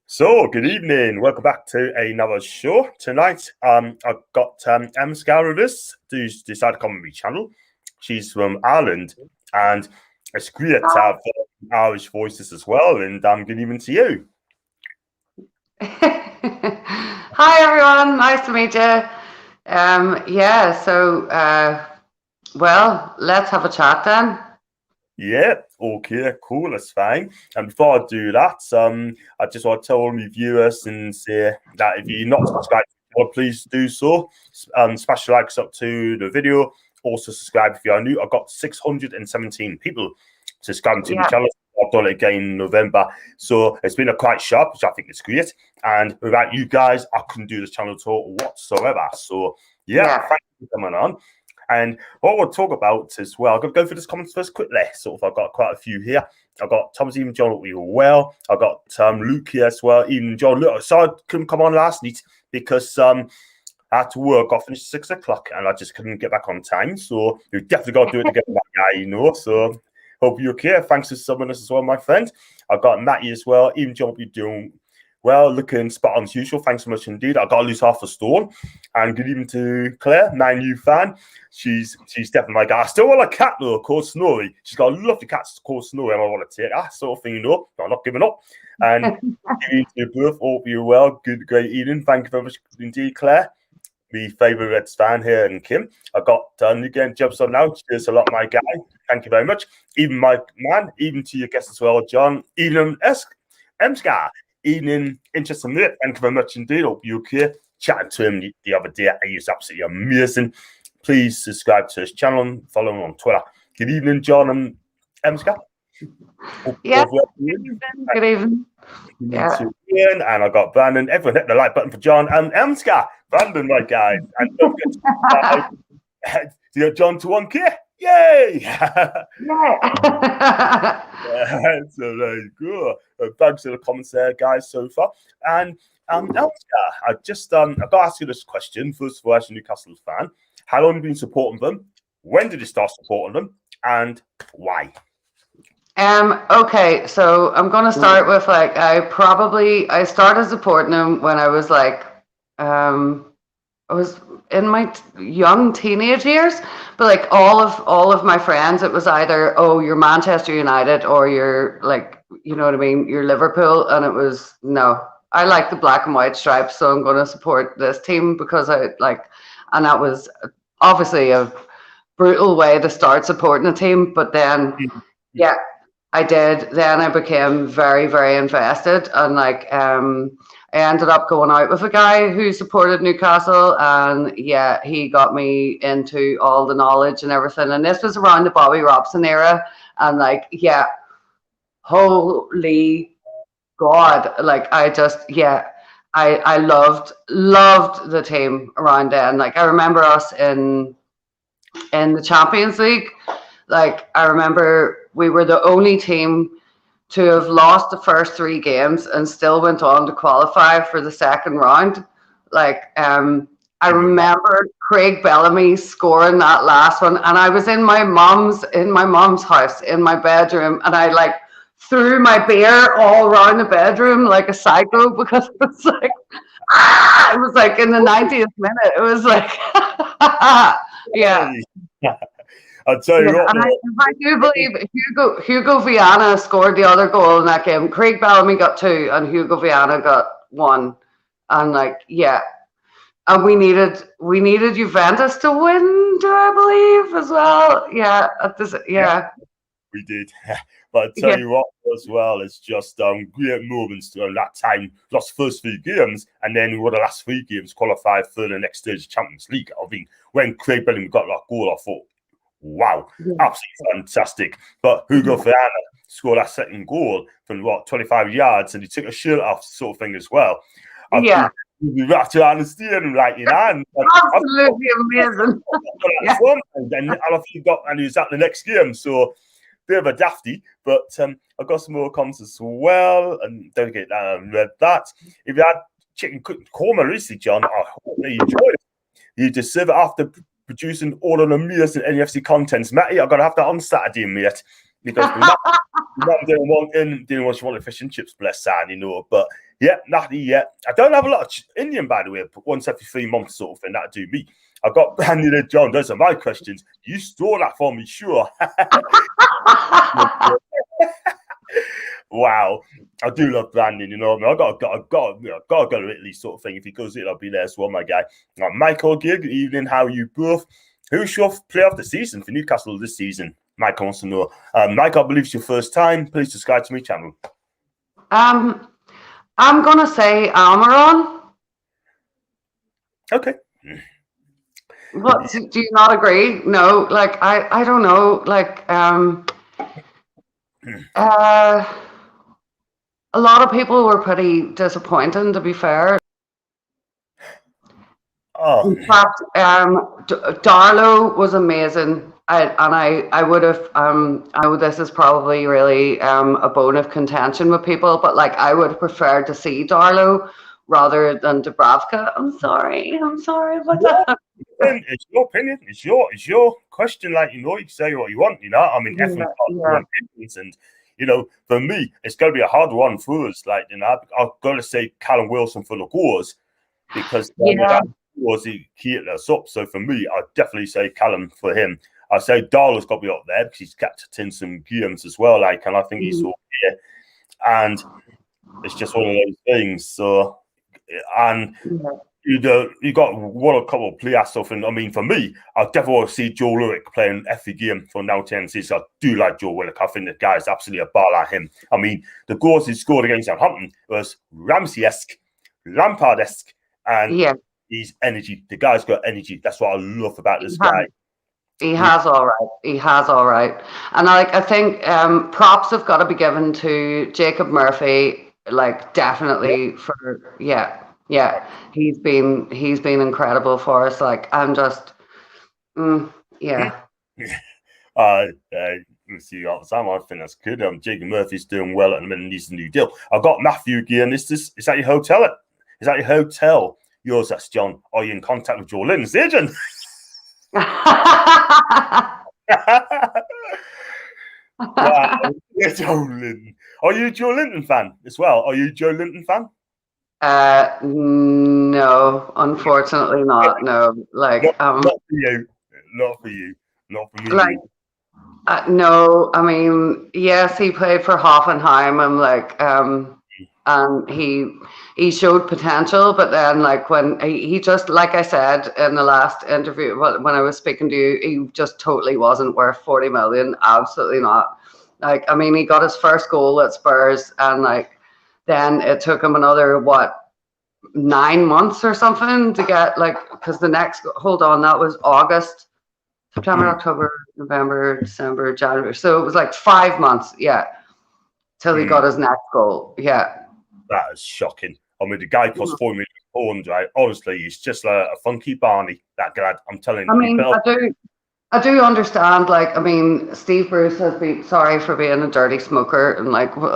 So, good evening. Welcome back to another show. Tonight, I've got Scar with us, who's decided to come on my channel. She's from Ireland, and it's great to have Irish voices as well. And good evening to you. Hi everyone, nice to meet you. Well, let's have a chat then. Yeah, okay, cool, that's fine. And before I do that, I just want to tell all my viewers and say that if you're not subscribed, please do so. Smash the likes up to the video. Also subscribe if you are new. I've got 617 people subscribing to my channel. I've done it again in November, so it's been a quite sharp, which I think is great. And without you guys, I couldn't do this channel at all whatsoever. So thank you for coming on. And what we'll talk about as well, I'm going to go through this comments first quickly. Sort of, I've got quite a few here. I've got Thomas, even John, hope you were well. I've got Luke here as well. Even John, look, so I couldn't come on last night because I had to work. I finished 6 o'clock and I just couldn't get back on time. So you definitely got to do it again, that guy, you know. So hope you're okay. Thanks for subbing us as well, my friend. I've got Matty as well. Even John, hope you're doing well, looking spot on as usual. Thanks so much indeed. I got to lose half a stone. And good evening to Claire, my new fan. She's definitely my guy. I still want a cat though, called Snowy. She's got a lovely cat called Snowy, and I want to take that sort of thing, you know. I'm not giving up. And good evening to you both. Hope you're well. Great evening. Thank you very much indeed, Claire. My favourite Reds fan here, and Kim. I got again jobs on now. Cheers a lot, my guy. Thank you very much. Even my man, even to your guests as well, John. Even Emscar. Evening, interesting mate. Thank you very much indeed. Hope you're okay. Chatting to him the other day. He was absolutely amazing. Please subscribe to his channel and follow him on Twitter. Good evening, John and Emska. Yeah. Good evening. Yeah. And I got Brandon. Everyone hit the like button for John and Emska. Brandon, my guy. And don't forget to John to 1K. Yay! Yeah. So there you go. Thanks for the comments there, guys, so far. And Elska, I've got to ask you this question. First of all, as a Newcastle fan, how long have you been supporting them? When did you start supporting them? And why? Okay, so I'm gonna start with I started supporting them when I was I was in my young teenage years, but like all of my friends, it was either, oh, you're Manchester United or you're like, you know what I mean, you're Liverpool, and it was no. I like the black and white stripes, so I'm going to support this team because and that was obviously a brutal way to start supporting a team, but then I did. Then I became very, very invested, and I ended up going out with a guy who supported Newcastle, and he got me into all the knowledge and everything. And this was around the Bobby Robson era, and holy God, I loved the team around then. Like I remember us in the Champions League. Like I remember we were the only team to have lost the first 3 games and still went on to qualify for the second round. I remember Craig Bellamy scoring that last one, and I was in my mom's house in my bedroom, and I threw my beer all around the bedroom like a psycho because it was it was like in the 90th minute. It was like I'll tell you what. I do believe Hugo Viana scored the other goal in that game. Craig Bellamy got 2, and Hugo Viana got 1. And and we needed Juventus to win, do I believe, as well? We did. But I tell you what, as well, it's just great moments during that time. Lost first 3 games, and then we won the last 3 games, qualified for the next stage of Champions League. I mean, when Craig Bellamy got that goal, I thought, wow, absolutely fantastic. But Hugo Viana scored that second goal from 25 yards, and he took a shirt off, sort of thing as well. We wrapped around the steering right in hand. Absolutely amazing. And he was at the next game, so bit of a dafty. But I got some more comments as well, and don't get read that. If you had chicken korma recently, John, I hope you enjoyed it. You deserve it after producing all of the amazing NFC contents. Matty, I'm gonna have that on Saturday, mate, because we didn't want fish and chips, bless Sam, you know. But Yeah, nothing yet. I don't have a lot of Indian, by the way, but once every 3 months sort of thing. That'd do me. I got Brandon and John. Those are my questions. You store that for me, sure. Wow, I do love Brandon. You know, I mean, I got to go to Italy, sort of thing. If he goes it, I'll be there as well, my guy. Michael, good evening. How are you both? Who's your player of the season for Newcastle this season? Michael wants to know. Mike, I believe it's your first time. Please subscribe to my channel. I'm gonna say Almiron. Okay. What, do you not agree? No, like I don't know, like a lot of people were pretty disappointing, to be fair. Oh. In fact, Darlow was amazing. I would have, I know this is probably really a bone of contention with people, but like I would prefer to see Darlow rather than Dubravka. I'm sorry about that. It's your opinion. It's your question. Like, you know, you can say what you want. You know, I mean, everyone's got their own opinions, and you know, for me, it's going to be a hard one for us. Like, you know, I've got to say Callum Wilson for the goals because that was he kept us up. So for me, I'd definitely say Callum for him. I say Darlow's got to be up there because he's captain some games as well. Like, and I think he's all here, and it's just one of those things. So, and. You got a couple of player stuff, and I mean, for me, I definitely want to see Joe Willock playing every game for now 10 seasons. I do like Joe Willock. I think the guy is absolutely a ball at him. I mean, the goals he scored against Southampton was Ramsey-esque, Lampard-esque, and he's energy. The guy's got energy. That's what I love about this guy. He has all right. He has all right. And I think props have got to be given to Jacob Murphy. Like definitely for Yeah, he's been incredible for us. Like I'm just, yeah. Let's see, I think that's good. Jacob Murphy's doing well at the minute. Needs a new deal. I've got Matthew again. Is that your hotel? Is that your hotel? Yours, that's John. Are you in contact with Joe Linton's agent? Wow, Joe Linton. Are you a Joe Linton fan as well? Are you a Joe Linton fan? No, unfortunately not. No, like not for you, not for you, not for me. Like, no, I mean, yes, he played for Hoffenheim. I'm like, and he showed potential, but then like when he just, like I said in the last interview when I was speaking to you, he just totally wasn't worth 40 million. Absolutely not. Like, I mean, he got his first goal at Spurs, and like then it took him another 9 months or something to get, like, because that was August, September, October, November, December, January. So it was like 5 months, till he got his next goal. Yeah. That is shocking. I mean, the guy cost £4 million, right? Honestly, he's just a funky Barney, that guy. I'm telling you. I mean, I do understand, like, I mean, Steve Bruce has been, sorry for being a dirty smoker, and like, but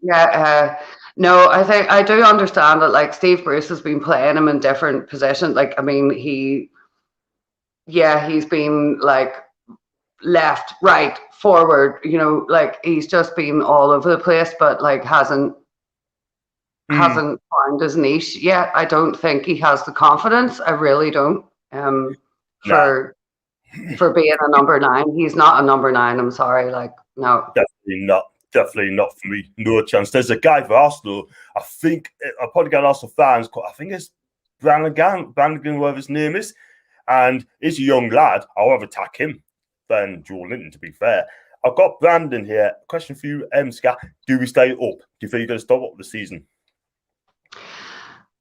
yeah, no, I think I do understand that, like, Steve Bruce has been playing him in different positions. Like, I mean, he's been like left, right, forward, you know, like he's just been all over the place, but like hasn't found his niche yet. I don't think he has the confidence. I really don't. For being a number 9, he's not a number 9. I'm sorry. Like, no, definitely not. Definitely not for me. No chance. There's a guy for Arsenal. I think I probably got Arsenal fans. I think it's Brannigan, whatever his name is, and he's a young lad. I'll rather attack him than Joe Linton, to be fair. I've got Brandon here. Question for you, Scott. Do we stay up? Do you think you're going to stop up the season?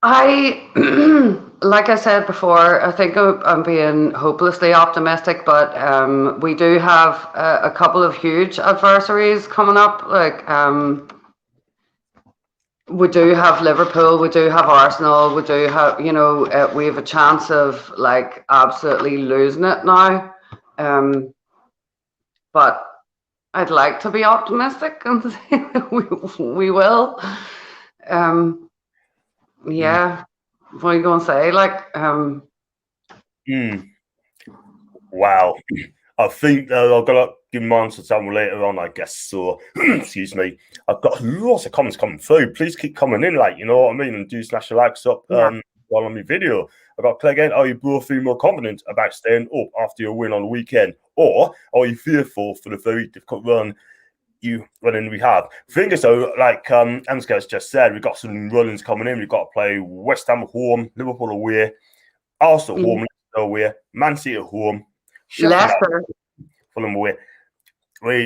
Like I said before, I think I'm being hopelessly optimistic, but we do have a couple of huge adversaries coming up. Like, we do have Liverpool, we do have Arsenal, we do have, you know, we have a chance of like absolutely losing it now. But I'd like to be optimistic and say we will. Yeah, what are you going to say? Like, Wow. I think I've got to give mine to someone later on, I guess. So, excuse me. I've got lots of comments coming through. Please keep coming in, like, you know what I mean? And do smash the likes up while on my video. I've got Clay again. Are you both feeling more confident about staying up after your win on the weekend? Or are you fearful for the very difficult run we have? Think so, like Ansgar's just said, we've got some runnings coming in. We've got to play West Ham at home, Liverpool away, Arsenal at home, Leicester away, Man City at home, Leicester, Fulham away.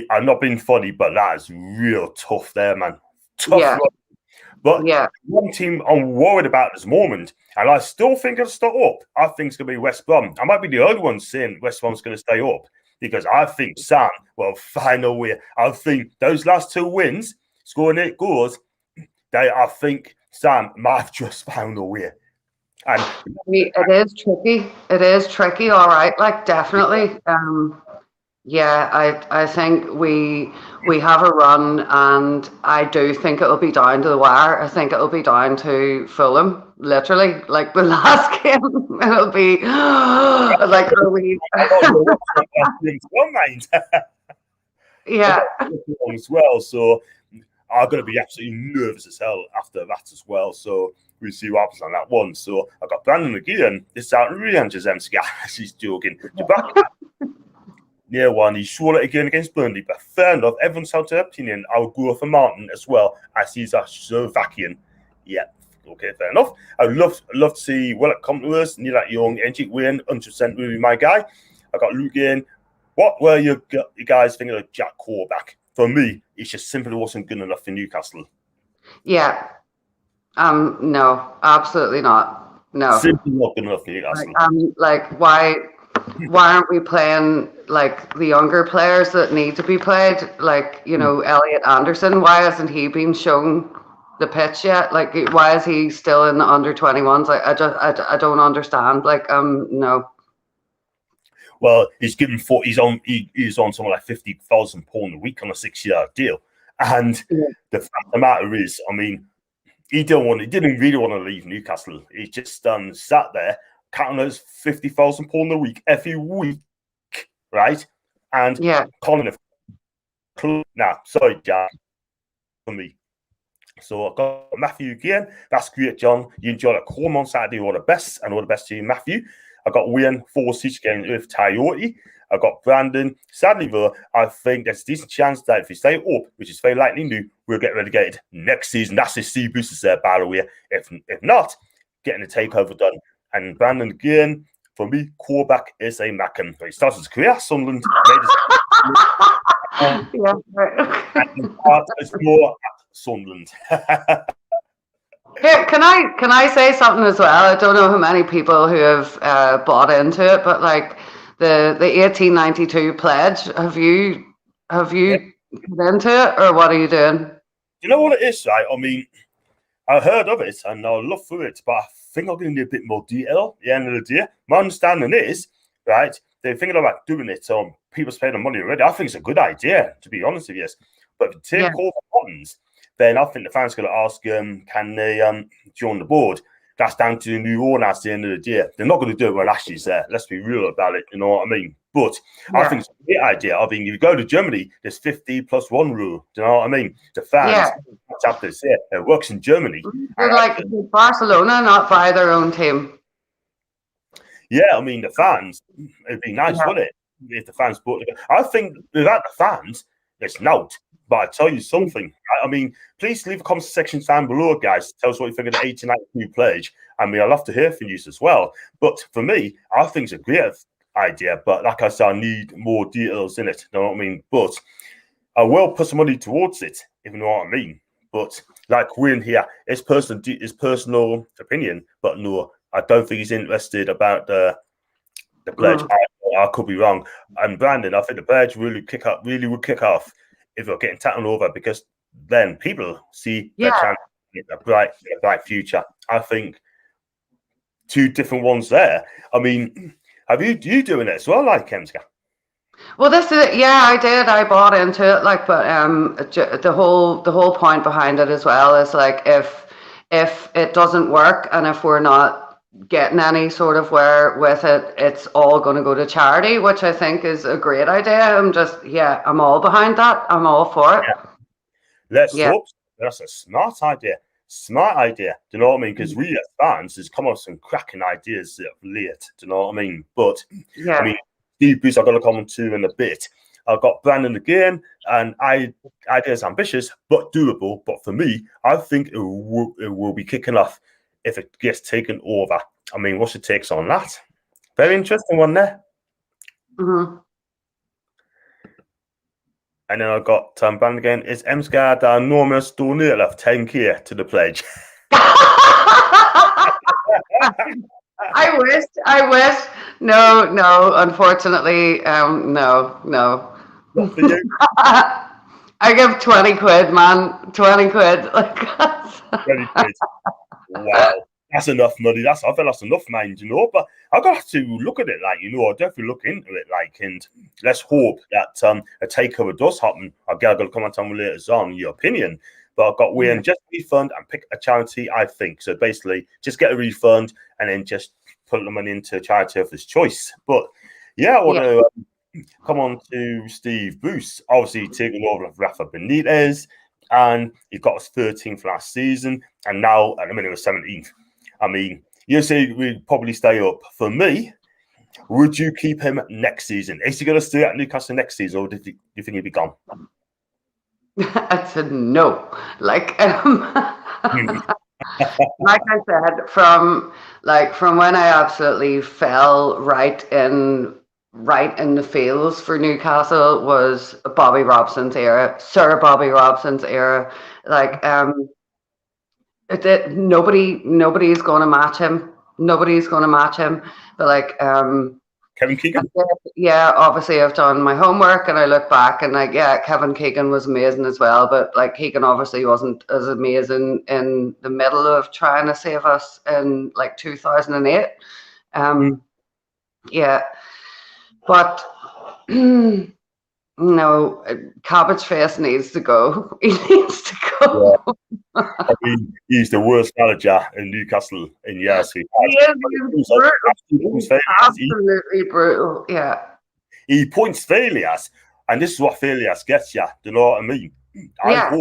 I'm not being funny, but that is real tough there, man. Tough run. But one team I'm worried about at this moment, and I still think it'll stay up, I think it's going to be West Brom. I might be the only one saying West Brom's going to stay up, because I think Sam will find a way. I think those last 2 wins, scoring 8 goals, I think Sam might have just found a way. And it is tricky. It is tricky, all right. Like, definitely. I think we have a run, and I do think it'll be down to the wire. I think it'll be down to Fulham, literally. Like the last game, it'll be like, are we? Yeah. As well, so I'm going to be absolutely nervous as hell after that as well. So we'll see what happens on that one. So I got Brandon again. This is out Ryan Jazemski. She's joking. Yeah, one. He's sure it again against Burnley, but fair enough. Everyone's held their opinion. I'll go for Martin as well, as he's a Slovakian. Yeah, okay, fair enough. I'd love to see Willett come to us. Neil Young, NG Wayne, 100% will be my guy. I got Luke in. What were you guys thinking of Jack Corback? For me, it just simply wasn't good enough for Newcastle. Yeah. No, absolutely not. No. Simply not good enough for Newcastle. Like why aren't we playing like the younger players that need to be played? Like, you know, Elliot Anderson, why hasn't he been shown the pitch yet? Like, why is he still in the under 21s? Like, I don't understand. Like, no. Well, he's given he's on something like £50,000 a week on a 6-year deal, and the fact of the matter is, I mean, he didn't really want to leave Newcastle. He just sat there counting those £50,000 a week every week, right? And calling it. Nah, sorry, Jack, for me. So I've got Matthew again. That's great, John. You enjoyed a call on Saturday. All the best, and all the best to you, Matthew. I got Wayne 4-6 game with Toyota. I got Brandon. Sadly, though, I think there's a decent chance that if we stay up, which is very likely to, we'll get relegated next season. That's his Steve Boosters there, by the way. If not, getting the takeover done. And Brandon again, for me, Corback is a Mackem. He started his career at Sunderland. It's more at Sunderland. Here, can I say something as well? I don't know how many people who have bought into it, but like the 1892 pledge, have you got into it, or what are you doing? You know what it is, right? I mean, I heard of it and I'll look through it, but I think I'm going to need a bit more detail at the end of the day. My understanding is, right, they're thinking about doing it on people's paying the money already. I think it's a good idea, to be honest with you. But if you take all the buttons, then I think the fans are going to ask, can they join the board? That's down to the new owner at the end of the day. They're not going to do it when Ashley's there. Let's be real about it. You know what I mean? But I think it's a great idea. I mean, if you go to Germany, there's 50+1 rule. Do you know what I mean? The fans have to say it works in Germany. They're like Barcelona, not by their own team. Yeah, I mean, the fans, it'd be nice, wouldn't it? If the fans bought it. I think without the fans, it's not. But I tell you something. I mean, please leave a comment section down below, guys. Tell us what you think of the 1892 pledge. I mean, I'd love to hear from you as well. But for me, I think it's a great idea. But like I said, I need more details in it. You know what I mean? But I will put some money towards it, if you know what I mean. But like Wayne here, it's personal opinion. But no, I don't think he's interested about the pledge. I could be wrong. And Brandon, I think the pledge really would kick off if you're getting taken over, because then people see their chance a bright future. I think two different ones there. I mean, have you doing it as well, like Kemska? Well, this is I did. I bought into it, like, but the whole point behind it as well is like if it doesn't work and if we're not getting any sort of where with it. It's all going to go to charity, which I think is a great idea. I'm all behind that. I'm all for it. Yeah. Let's Yeah. hope that's a smart idea. Smart idea. Do you know what I mean? Because we as fans has come up with some cracking ideas of late. Do you know what I mean? But I mean, Steve Bruce, I've got to comment to in a bit. I've got Brandon again, and ideas ambitious but doable. But for me, I think it will be kicking off if it gets taken over. I mean, what's your takes on that? Very interesting one there. Mm-hmm. And then I've got Brandon again. Is Emsgaard enormous donate of 10k to the pledge? I wish. No, unfortunately, no. Not for you. I give 20 quid, man. 20 quid. Like, 20 quid. Wow. That's enough money. I feel that's enough, mind, But I got to look at it I'll definitely look into it, and let's hope that a takeover does happen. I'll get a comment on later on your opinion. But I've got Wayne, just refund and pick a charity, I think. So basically, just get a refund and then just put the money into a charity of his choice. But yeah, I want to come on to Steve Bruce, obviously taking over of Rafa Benitez, and he got us 13th last season, and now at the minute was 17th. I mean, you say we'd probably stay up. For me, would you keep him next season? Is he going to stay at Newcastle next season, or do you think he'd be gone? I said no. Like like I said, from when I absolutely fell right in the fields for Newcastle was Bobby Robson's era, Sir Bobby Robson's era. Like nobody's going to match him. Nobody's going to match him. But Kevin Keegan? Yeah, obviously I've done my homework and I look back and Kevin Keegan was amazing as well, but Keegan obviously wasn't as amazing in the middle of trying to save us in 2008. Yeah, but no, Cabbage Face needs to go. He needs to go. Yeah. I mean, he's the worst manager in Newcastle in years. He is absolutely brutal. Yeah. He points failures, and this is what failures gets you. Do you know what I mean? Yeah.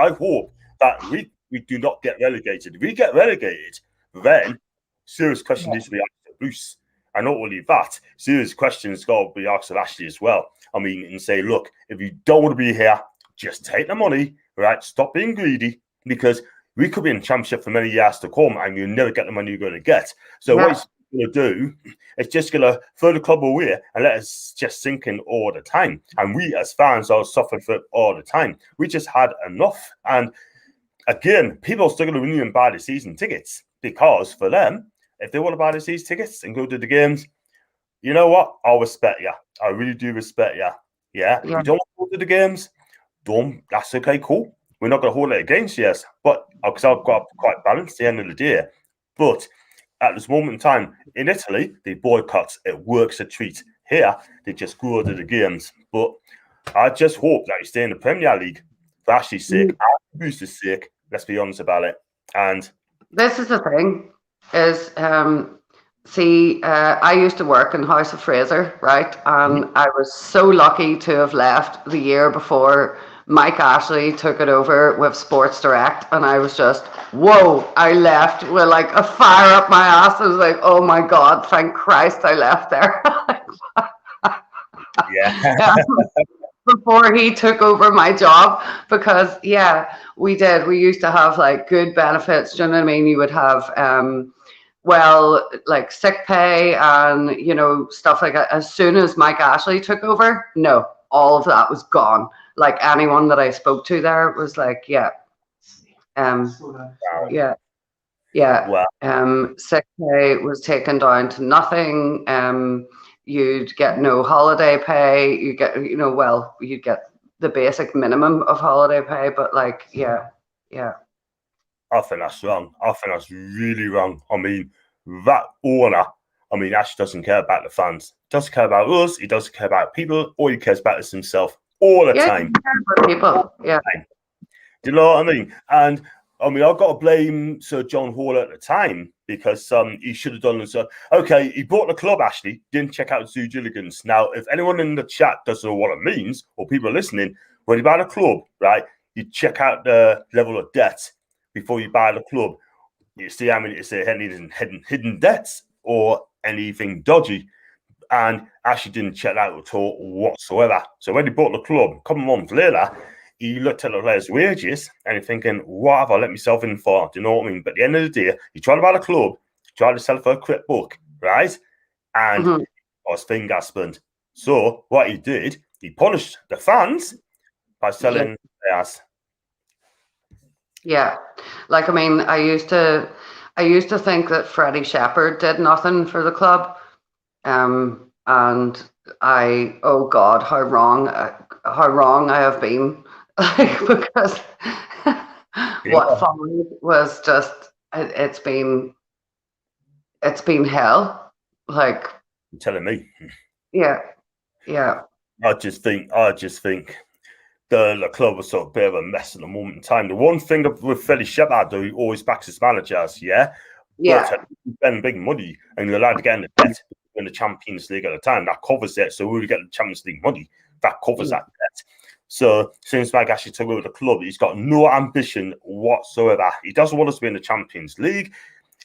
I hope that we do not get relegated. If we get relegated, then serious question needs to be asked to Bruce. And not only that, serious questions got to be asked of Ashley as well. I mean, and say, look, if you don't want to be here, just take the money, right? Stop being greedy, because we could be in championship for many years to come, and you never get the money you're going to get. So what he's going to do is just going to throw the club away and let us just sink in all the time. And we as fans are suffering for it all the time. We just had enough. And again, people are still going to renew and buy the season tickets, because for them, if they want to buy the season tickets and go to the games, you know what? I'll respect you. I really do respect you. Yeah. If you don't want to go to the games, that's okay, cool. We're not going to hold it against you, but because I've got quite balanced at the end of the day. But at this moment in time, in Italy, they boycott. It works a treat. Here, they just go to the games. But I just hope that you stay in the Premier League for Ashley's sake, and Bruce's sake. Let's be honest about it. And this is the thing: is I used to work in House of Fraser, right? And I was so lucky to have left the year before Mike Ashley took it over with Sports Direct, and I was just, whoa, I left with a fire up my ass. I was like, oh my God, thank Christ I left there. yeah. Before he took over my job, because we did. We used to have good benefits. Do you know what I mean? You would have sick pay and stuff like that. As soon as Mike Ashley took over, no, all of that was gone. Anyone that I spoke to there was sick pay was taken down to nothing. You'd get no holiday pay. You get you'd get the basic minimum of holiday pay, but I think that's wrong. I think that's really wrong. I mean, that owner, Ash doesn't care about the fans. He doesn't care about us. He doesn't care about people. All he cares about is himself all the time. People. Yeah. Do you know what I mean? And I mean, I've got to blame Sir John Hall at the time because he should have done this. Okay, he bought the club, actually, didn't check out due diligence. Now, if anyone in the chat doesn't know what it means, or people listening, when you buy a club, right, you check out the level of debt before you buy the club. You see, I mean, it's any hidden debts or anything dodgy. And actually didn't check that at all whatsoever. So when he bought the club, a couple of months later, he looked at the players' wages and he's thinking, what have I let myself in for? Do you know what I mean? But at the end of the day, he tried to buy the club, tried to sell it for a quick buck, right? And got his finger spun. So what he did, he punished the fans by selling players. Yeah. Like, I mean, I used to think that Freddie Shepherd did nothing for the club. And oh God, how wrong I have been, because what followed was just, it's been hell. Like, you're telling me. Yeah. I just think the club was sort of a bit of a mess at the moment in time. The one thing with Freddie Shepherd, though, he always backs his managers, but spend big money and you're allowed to get in the debt in the Champions League at the time. That covers it. So we get the Champions League money. That covers that debt. So since Mike actually took over the club, he's got no ambition whatsoever. He doesn't want us to be in the Champions League.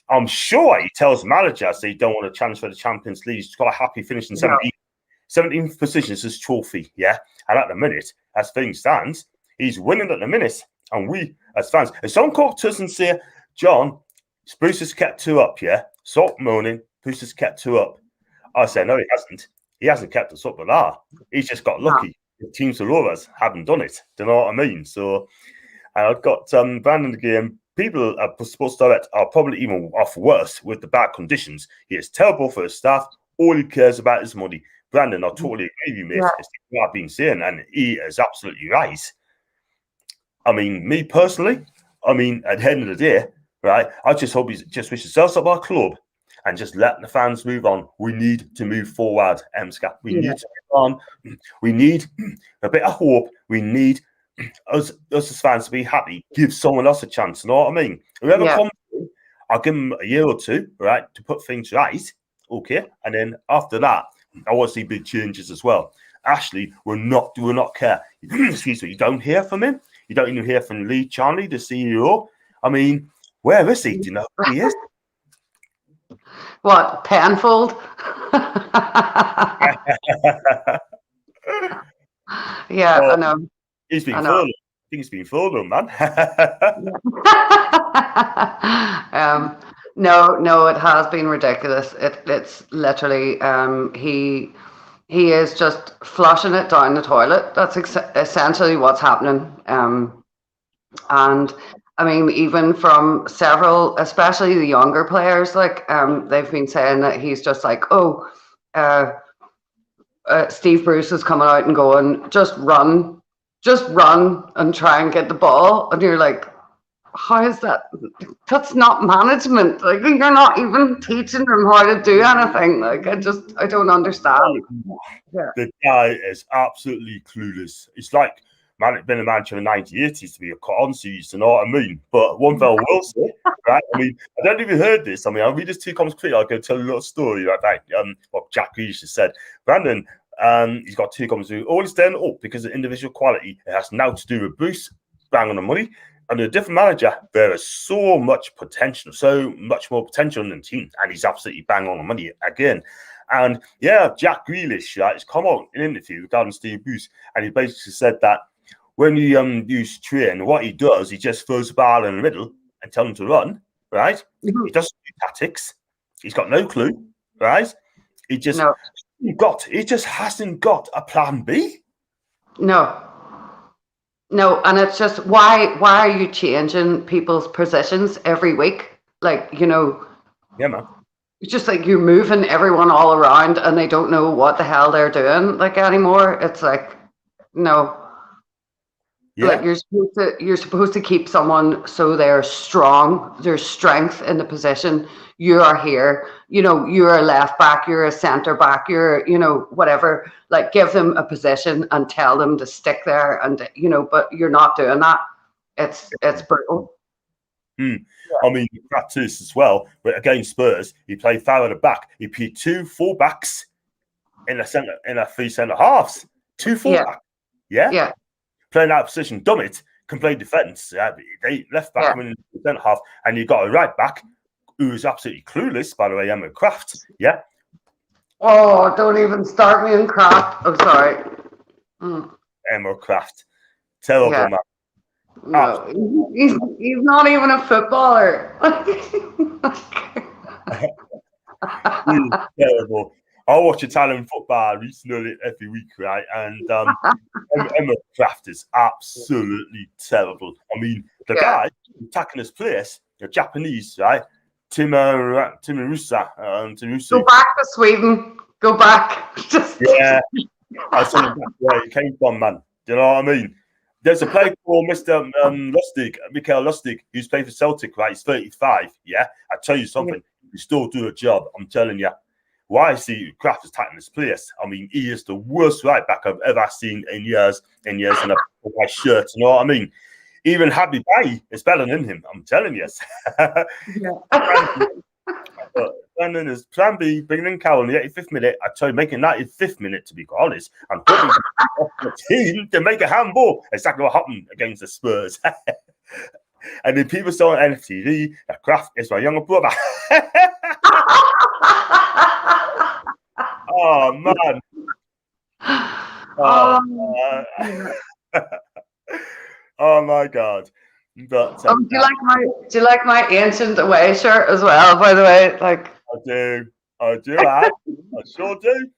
I'm sure he tells managers they don't want to challenge for the Champions League. He's got a happy finish in 17th position is his trophy, And at the minute, as things stands, he's winning at the minute. And we, as fans, if someone comes to us and say, John, Spruce has kept 2 up, stop moaning, Spruce has kept 2 up. I say, no, he hasn't. He hasn't kept us up at all. He's just got lucky. The teams below us haven't done it. Do you know what I mean? So, and I've got Brandon again. People at Sports Direct are probably even off worse with the bad conditions. He is terrible for his staff. All he cares about is money. Brandon, I totally agree with you, mate. It's what I've been saying, and he is absolutely right. I mean, me personally, at the end of the day, right, I just hope he just wishes sells up our club and just let the fans move on. We need to move forward, Emska. We need to move on. We need a bit of hope. We need us as fans to be happy. Give someone else a chance. You know what I mean? Whoever comes in, I'll give them a year or 2, right, to put things right. Okay, and then after that, I want to see big changes as well. Ashley will not care. Excuse me. You don't hear from him. You don't even hear from Lee Charnley, the CEO. I mean, where is he? Do you know who he is? What, Penfold? I know. He's been furloughed. I think he's been furloughed, man. No, it has been ridiculous. It's literally he is just flushing it down the toilet. That's essentially what's happening. And I mean, even from several, especially the younger players, like they've been saying that he's just like, Steve Bruce is coming out and going, just run and try and get the ball. And you're like, how is that? That's not management. Like, you're not even teaching them how to do anything. Like, I don't understand. The guy is absolutely clueless. It's like, man, it's been a manager in the 1980s to be a concept, you know what I mean? But one fell will say, right? I mean, I don't even heard this. I mean, I'll read this 2 comments quickly. I'll go tell a little story like that. What Jack Grealish just said. Brandon, he's got 2 comments. All is then up because of individual quality. It has now to do with Bruce, bang on the money. Under a different manager, there is so much potential, so much more potential in the team, and he's absolutely bang on the money again. And Jack Grealish has come out in an interview regarding Steve Bruce, and he basically said that when you use train, what he does, he just throws the ball in the middle and tells him to run, right? Mm-hmm. He doesn't do tactics. He's got no clue, right? He just hasn't got a plan B. No, and it's just why are you changing people's positions every week? Like, Yeah, man. It's just like you're moving everyone all around and they don't know what the hell they're doing like anymore. It's like, no. Yeah. Like you're supposed to keep someone so they're strong, there's strength in the position. You are here, you're a left back, you're a centre back, you're, whatever. Like, give them a position and tell them to stick there, and but you're not doing that. It's brutal. I mean, practice as well. But against Spurs, he played far at the back. He played 2 full-backs in a 3 centre halves. 2 full-backs. Yeah. Playing that position, Dummett can play defence. They left back coming in the centre half, and you got a right back who is absolutely clueless, by the way, Emma Kraft. Yeah. Oh, don't even start me in Kraft. I'm sorry. Emma Kraft. Terrible, man. No, he's not even a footballer. He's terrible. I watch Italian football recently every week, right? And Emma Kraft is absolutely terrible. I mean, the guy attacking his place, the Japanese, right? Timurusa. Go back to Sweden. Go back. I saw him back where he came from, man. Do you know what I mean? There's a player called Mr. Lustig, Mikael Lustig, who's played for Celtic, right? He's 35, yeah? I tell you something, he still do a job, I'm telling you. Why I see Kraft is tight in this place. I mean, he is the worst right back I've ever seen in years, and I put my shirt, you know what I mean? Even Happy Bay is better than him, I'm telling you. Brandon is plan B, bringing in Carroll in the 85th minute. I tell you, making 95th minute, to be quite honest, and hoping off the team to make a handball. Exactly what happened against the Spurs. And then people saw on NFTV that Kraft is my younger brother. Oh, man. Oh, my God. But, do you like my ancient away shirt as well, by the way? Like, I do. I sure do.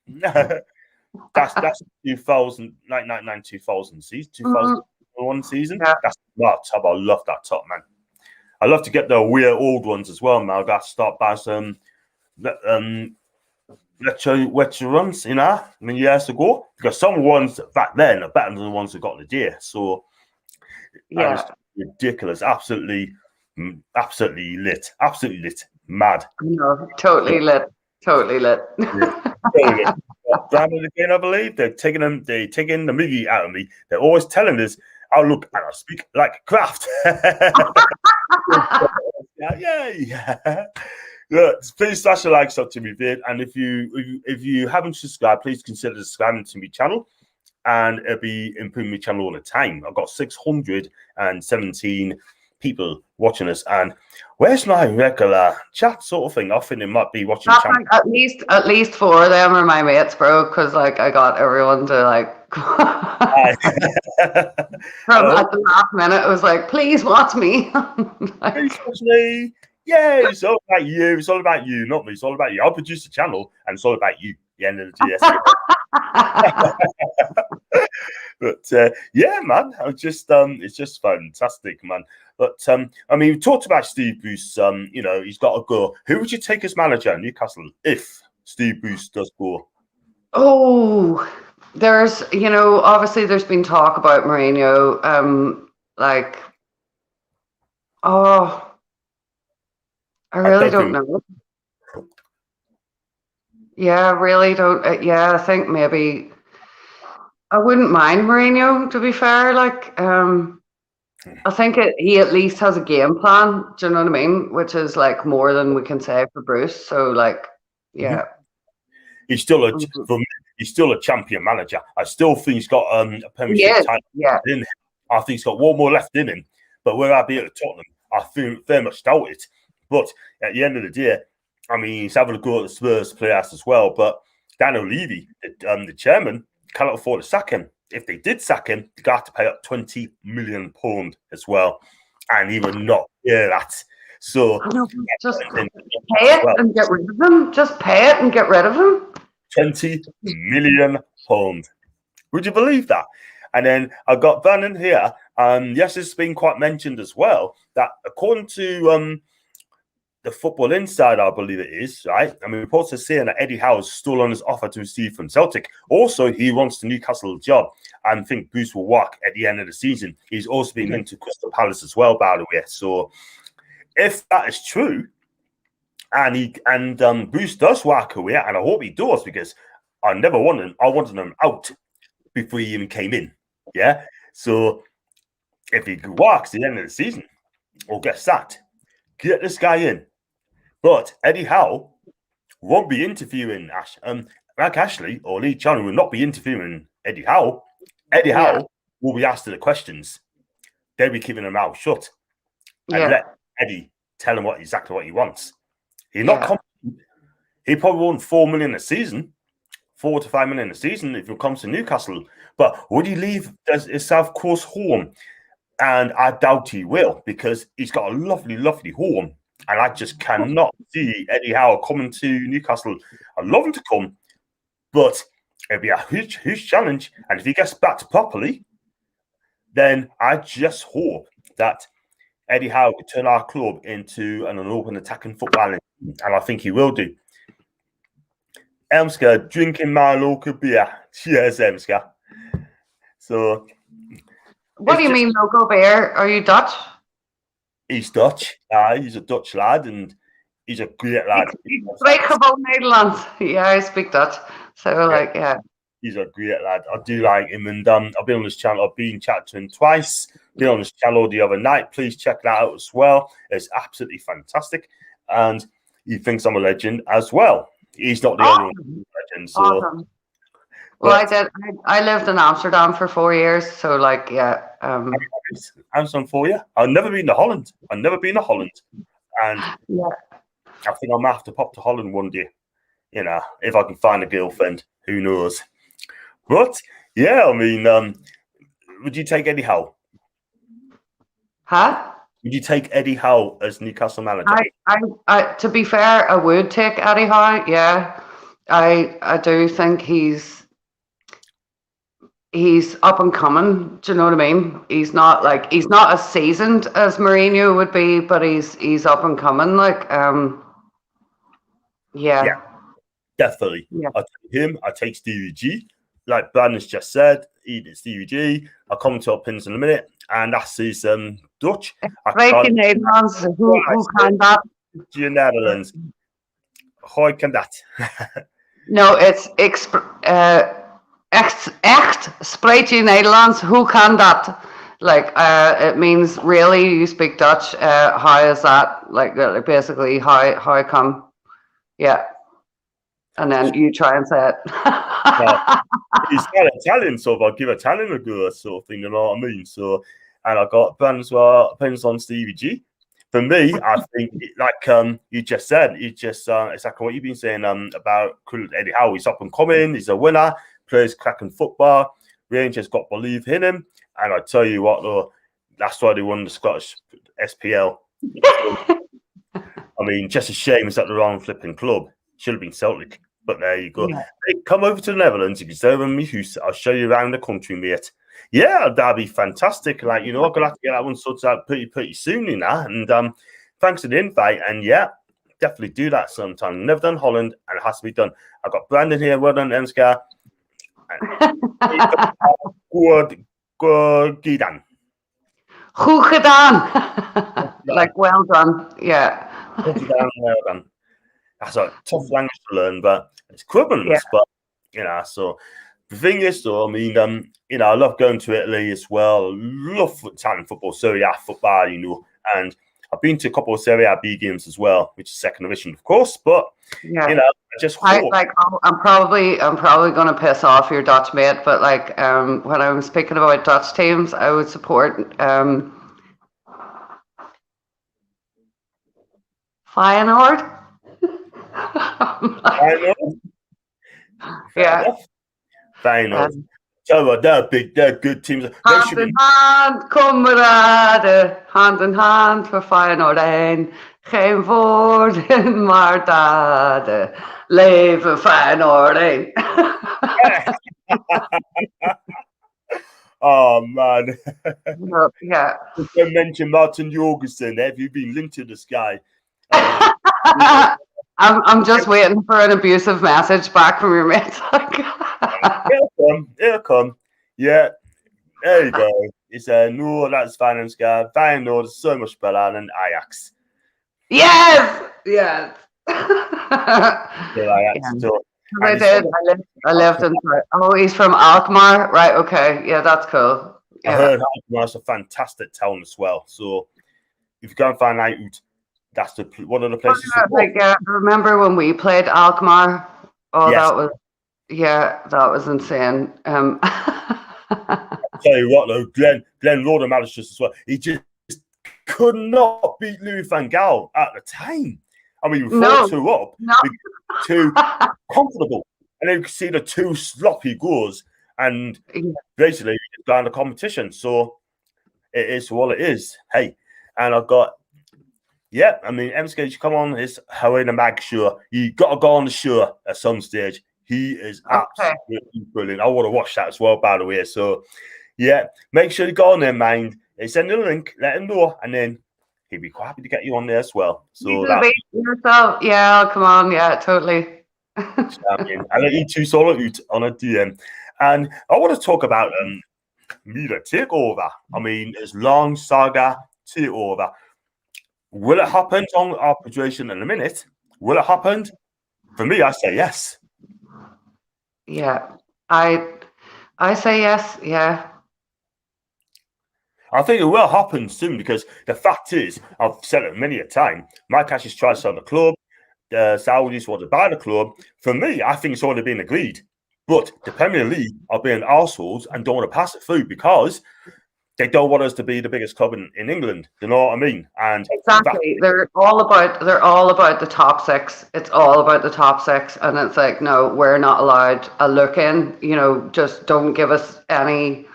That's 1999 2000 season, 2001 season. That's that top. I love that top, man. I love to get the weird old ones as well, man. I got to start by some retro runs, you know, many years ago. Because some ones back then are better than the ones we got today. So ridiculous, absolutely lit, mad. No, totally lit. Brandon again, I believe they're taking the movie out of me. They're always telling us, "Oh look, and I speak like Kraft." yeah. Look, please smash a like up to me, vid, and if you haven't subscribed, please consider subscribing to my channel. And it'll be improving my channel all the time. I've got 617 people watching us. And where's my regular chat sort of thing? I think it might be watching the channel. At least 4 of them are my mates, bro, because like I got everyone to like from at the last minute it was like, please watch me. Please watch me. Yeah, it's all about you. It's all about you, not me. It's all about you. I'll produce the channel and it's all about you. The end of the day. But yeah, man, it's just fantastic, man. But I mean, we talked about Steve Bruce. You know, he's got to go. Who would you take as manager at Newcastle if Steve Bruce does go? Oh, there's, you know, obviously there's been talk about Mourinho. I really don't know. Yeah, I really don't. I think maybe I wouldn't mind Mourinho, to be fair. Like, I think he at least has a game plan. Do you know what I mean? Which is like more than we can say for Bruce. So, like, yeah. He's still a champion manager. I still think he's got a Premiership title in him. I think he's got one more left in him. But will I be at Tottenham? I very much doubt it. But at the end of the day, I mean, he's having a go at the Spurs players as well. But Daniel Levy, the chairman, cannot afford to sack him. If they did sack him, they got to pay up £20 million as well. And he would not hear that. So just pay it and get rid of him. Just pay it and get rid of him. £20 million. Would you believe that? And then I got Vernon here. Yes, it's been quite mentioned as well that according to the Football Insider, I believe it is, right? I mean, reports are saying that Eddie Howe's still on his offer to receive from Celtic. Also, he wants the Newcastle job and think Bruce will work at the end of the season. He's also been linked to Crystal Palace as well, by the way. So if that is true, and Bruce does work away, and I hope he does, because I wanted him out before he even came in. Yeah. So if he works at the end of the season or gets sacked, get this guy in. But Eddie Howe won't be interviewing Mark Ashley or Lee Chan will not be interviewing Eddie Howe. Eddie Howe will be asking the questions. They'll be keeping their mouth shut and let Eddie tell him exactly what he wants. He's not confident. He probably won 4 million a season, 4 to 5 million a season if it comes to Newcastle. But would he leave his South Coast home? And I doubt he will, because he's got a lovely, lovely home. And I just cannot see Eddie Howe coming to Newcastle. I'd love him to come, but it'll be a huge, huge challenge. And if he gets backed properly, then I just hope that Eddie Howe can turn our club into an open attacking football, and I think he will do. Elmska, drinking my local beer. Cheers, Elmska. So, what do you mean local beer? Are you Dutch? He's Dutch. He's a Dutch lad, and he's a great lad. Spreek gewoon Nederlands. Yeah, I speak Dutch. So, he's a great lad. I do like him, and I've been on his channel. I've been chatting to him twice. Been on his channel the other night. Please check that out as well. It's absolutely fantastic, and he thinks I'm a legend as well. He's not the only one legend. So, awesome. Well, I lived in Amsterdam for 4 years, so Amsterdam for you. I've never been to Holland. And I think I might have to pop to Holland one day. You know, if I can find a girlfriend, who knows? But yeah, I mean, would you take Eddie Howe? Huh? Would you take Eddie Howe as Newcastle manager? I to be fair, I would take Eddie Howe. Yeah, I do think he's up and coming. Do you know what I mean? He's not as seasoned as Mourinho would be, but he's up and coming. Yeah, definitely. Yeah. I take him. I take Stevie G. Like Brandon's just said, Stevie G. I'll come to our pins in a minute, and that's his Dutch. Breaking Nederlands. Who can that? The Netherlands. How can that? No, it's echt spreek je Nederlands? Hoe kan dat? It means really you speak Dutch. How is that? Basically, how come? Yeah. And then you try and say it. He's not Italian, so I'll give Italian a go, sort of thing, you know what I mean? So, and I got Brandon as well, opinions on Stevie G. For me, I think, you just said, exactly what you've been saying about Eddie Howe. He's up and coming, he's a winner, plays cracking football. Rangers got belief in him, and I tell you what, though, that's why they won the Scottish SPL. I mean, just a shame it's at the wrong flipping club. Should have been Celtic, but there you go. Yeah. Hey, come over to the Netherlands. You can stay with me. I'll show you around the country, mate. Yeah, that'd be fantastic. I'm gonna have to get that one sorted out pretty soon, you know. And thanks for the invite. And yeah, definitely do that sometime. Never done Holland, and it has to be done. I've got Brandon here. Well done, Emska. Good gedaan. Goed gedaan. Well done. Yeah. Well done. That's a tough language to learn, but it's equivalent. Yeah. But so the thing is, though, I mean, I love going to Italy as well. Love Italian football, Serie A football, and I've been to a couple of Serie A B games as well, which is second division, of course. But I just hope. I'm probably going to piss off your Dutch mate, but when I was speaking about Dutch teams, I would support Feyenoord. Yeah. Feyenoord. So they're good teams. Hand in hand, kameraden. Hand in hand voor Feyenoord 1. Geen woorden, maar daden. Leven Feyenoord 1. Oh, man. Yeah. Don't mention Martin Jorgensen. Have you been linked to this guy? I'm just waiting for an abusive message back from your mate. It'll come. Yeah, there you go. He said, no, that's Finance guy. Feyenoord is so much better than Ajax. Yes. Ajax. So, I did. I lived in. Oh, he's from Alkmaar, right? Okay, yeah, that's cool. Yeah. I heard Alkmaar's a fantastic town as well. So if you go and find out That's one of the places to go. Like, remember when we played Alkmaar? Oh, Yes. that was insane. Tell you what, though, Glenn Lauder managed us as well. He just could not beat Louis van Gaal at the time. I mean, we No, 4-2 up, no. too comfortable, and then you can see the two sloppy goals, and basically we got in the competition. So it is what it is. Hey, and I've got. Yeah, I mean, MSK, come on, it's Howard and Mag Sure. You got to go on the show at some stage. He is absolutely brilliant. I want to watch that as well, by the way. So, yeah, make sure you go on there, mind. Send him a link, let him know, and then he'd be quite happy to get you on there as well. So that's yourself. Yeah, come on. Yeah, totally. champion. And I need to solo out on a DM. And I want to talk about Mila takeover. I mean, it's long saga takeover. Will it happen on arbitration in a minute? Will it happen? For me, I say yes. Yeah, I say yes. Yeah. I think it will happen soon because the fact is, I've said it many a time, Mike Cash has tried to sell the club. The Saudis want to buy the club. For me, I think it's already been agreed. But the Premier League are being arseholes and don't want to pass it through because they don't want us to be the biggest club in England. You know what I mean? And exactly, they're all about the top six. It's all about the top six, and it's like, no, we're not allowed a look in. You know, just don't give us any.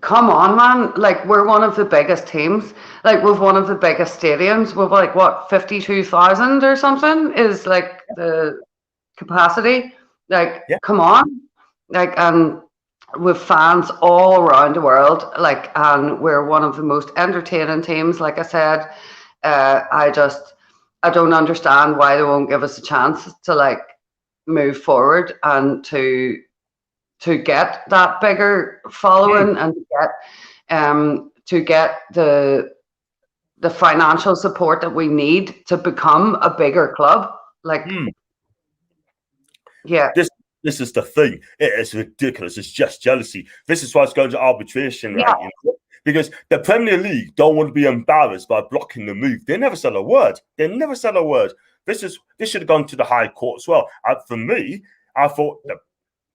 Come on, man! Like, we're one of the biggest teams. Like, we've one of the biggest stadiums. We've like what 52,000 or something is like the capacity. Like, yeah. come on! Like, and with fans all around the world, like, and we're one of the most entertaining teams. Like I said, I don't understand why they won't give us a chance to like move forward and to get that bigger following and to get the financial support that we need to become a bigger club. Like, yeah. This is the thing. It is ridiculous. It's just jealousy. This is why it's going to arbitration, right? You know? Because the Premier League don't want to be embarrassed by blocking the move. They never said a word. They never said a word. This should have gone to the High Court as well. For me, I thought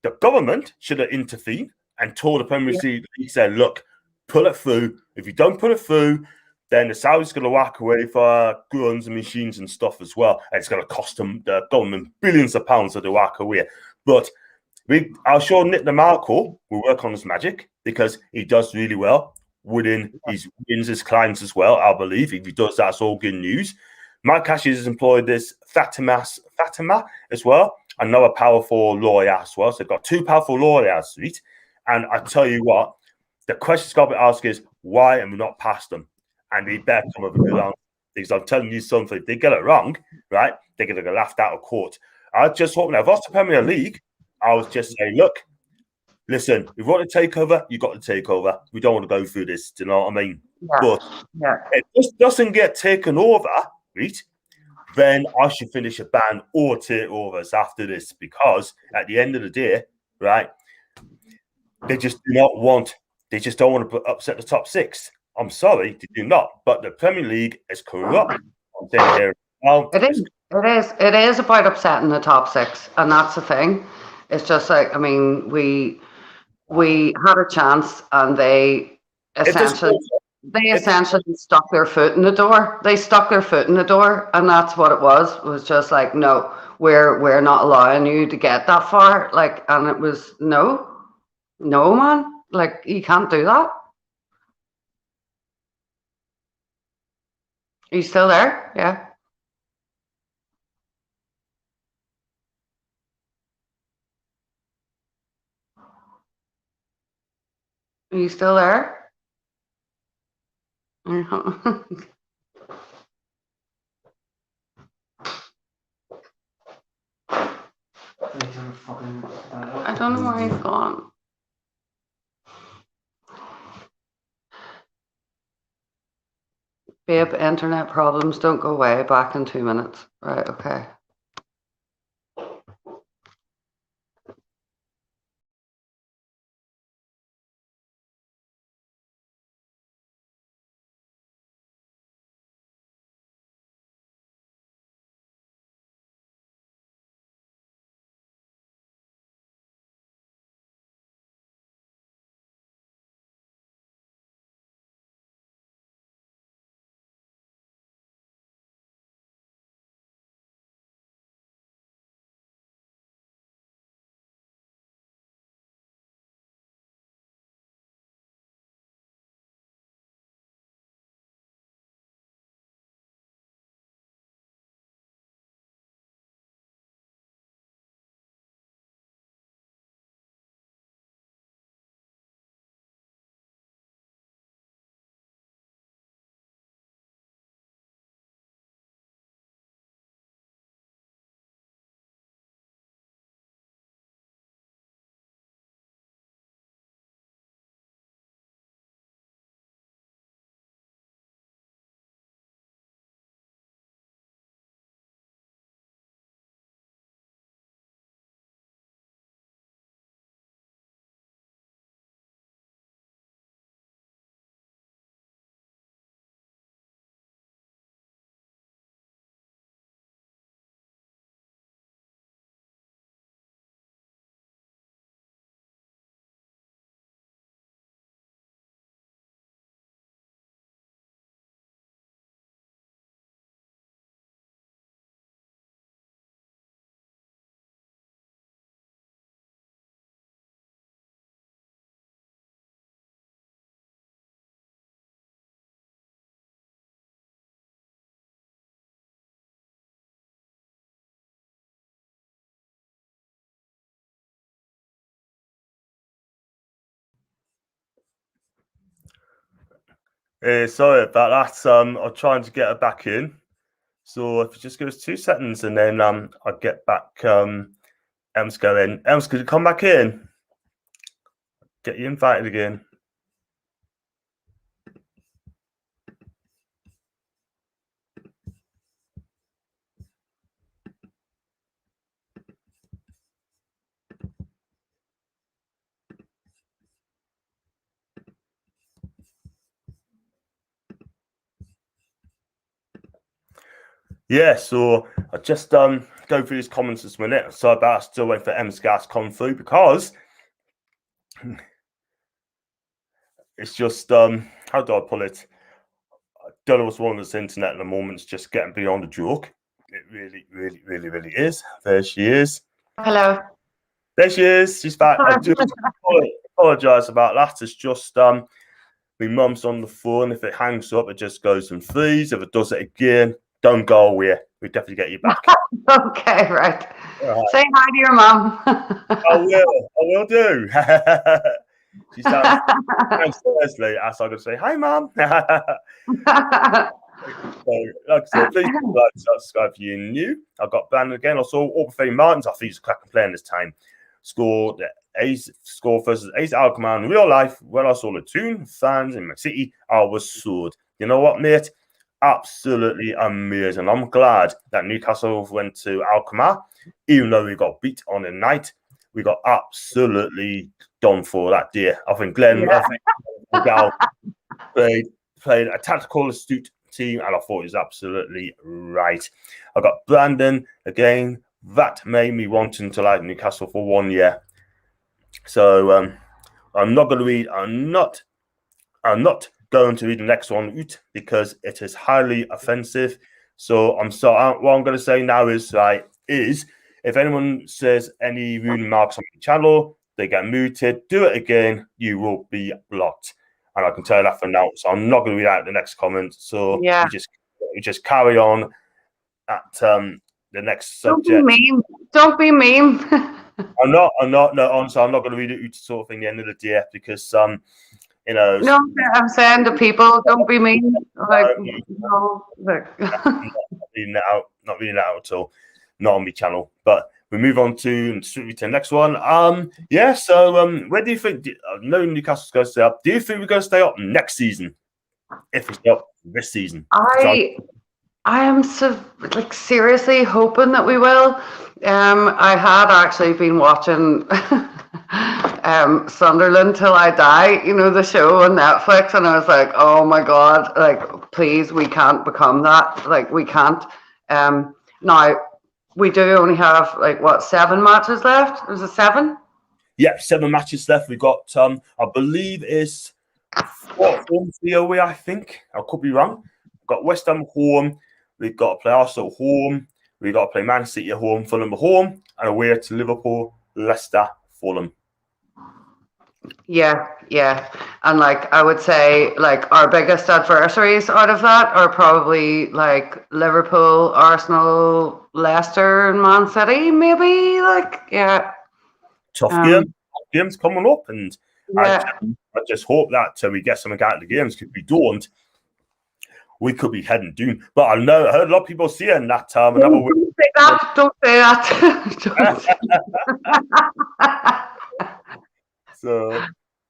the government should have intervened and told the Premier League, said, look, pull it through. If you don't pull it through, then the Saudis going to walk away for guns and machines and stuff as well. And it's going to cost them, the government, billions of pounds to walk away. But I'll show Nick DeMarco will work on his magic because he does really well. He wins his clients as well, I believe. If he does, that's all good news. Mike Cash has employed this Fatima as well, another powerful lawyer as well. So they've got two powerful lawyers, right? And I tell you what, the question's got to be asked is, why am we not past them? And they better come up with a good answer. Because I'm telling you something, if they get it wrong, right, they're going to get laughed out of court. I just hope now, if I was the Premier League, I was just saying, look, listen, if you want to take over, you got to take over. We don't want to go through this. Do you know what I mean? Yeah. But if this doesn't get taken over, right, then I should finish a ban or takeovers after this because at the end of the day, right, they just don't want to upset the top six. I'm sorry, they do not. But the Premier League is corrupt. I'm saying here now. It is about upsetting the top six, and that's the thing. It's just like, I mean, we had a chance, and they essentially stuck their foot in the door. They stuck their foot in the door, and that's what it was. Was just like, no, we're not allowing you to get that far. Like, and it was no, man. Like, you can't do that. Are you still there? Yeah. Are you still there? I don't know where he's gone. Babe, internet problems don't go away. Back in 2 minutes. Right, okay. Sorry about that. I'm trying to get her back in. So if you just give us 2 seconds and then I'll get back Ems going. Ems, could you come back in? Get you invited again. Yeah, so I just go through these comments this minute. So about still waiting for Ems Gas come through because it's just how do I put it? I don't know what's wrong with this internet at the moment. It's just getting beyond a joke. It really, really, really, really is. There she is. Hello. There she is. She's back. I do apologise about that. It's just my mum's on the phone. If it hangs up, it just goes and freeze. If it does it again, don't go away. We definitely get you back. Okay, right. Say hi to your mum. I will do. She sounds Thursday. As I could say, hi, mum. So, like I said, please like, subscribe if you're new. I got banned again. I saw Aubrey Martins. I think he's cracking playing this time. Scored versus Ace Alkmaar in real life. When I saw the Toon fans in my city, I was sold. You know what, mate? Absolutely amazing. I'm glad that Newcastle went to Alkmaar, even though we got beat on the night. We got absolutely done for that day. I think Glenn played a tactical, astute team, and I thought he was absolutely right. I got Brandon again. That made me wanting to like Newcastle for 1 year. So I'm not going to read. I'm not going to read the next one out because it is highly offensive. So what I'm going to say now is if anyone says any rude remarks on the channel, they get muted. Do it again, you will be blocked. And I can tell you that for now. So I'm not going to read out the next comment. So yeah, you just carry on at the next subject. Don't be mean. I'm not. No, honestly, I'm not going to read it out sort of thing. At the end of the day, because you know. No, I'm saying to people, don't be mean. Like, not reading that out. Not reading that out at all. Not on my channel. But we move on to the next one. Yeah. So where do you think? No, Newcastle's going to stay up. Do you think we're going to stay up next season? If we stay up this season, I am seriously hoping that we will. I had actually been watching Sunderland Till I Die, you know, the show on Netflix, and I was like, oh my god, like please, we can't become that. Like we can't. Now we do only have 7 matches left. Is it 7? Yeah, 7 matches left. We've got I believe it's 4 away, I think. I could be wrong. We've got West Ham home. We've got to play Arsenal home. We've got to play Man City at home, Fulham at home, and away to Liverpool, Leicester, Fulham. Yeah. And I would say our biggest adversaries out of that are probably Liverpool, Arsenal, Leicester, and Man City, maybe. Tough games coming up, and I just hope that we get something out of the games, because if we don't, we could be heading down. But I heard a lot of people saying that Don't say that. So,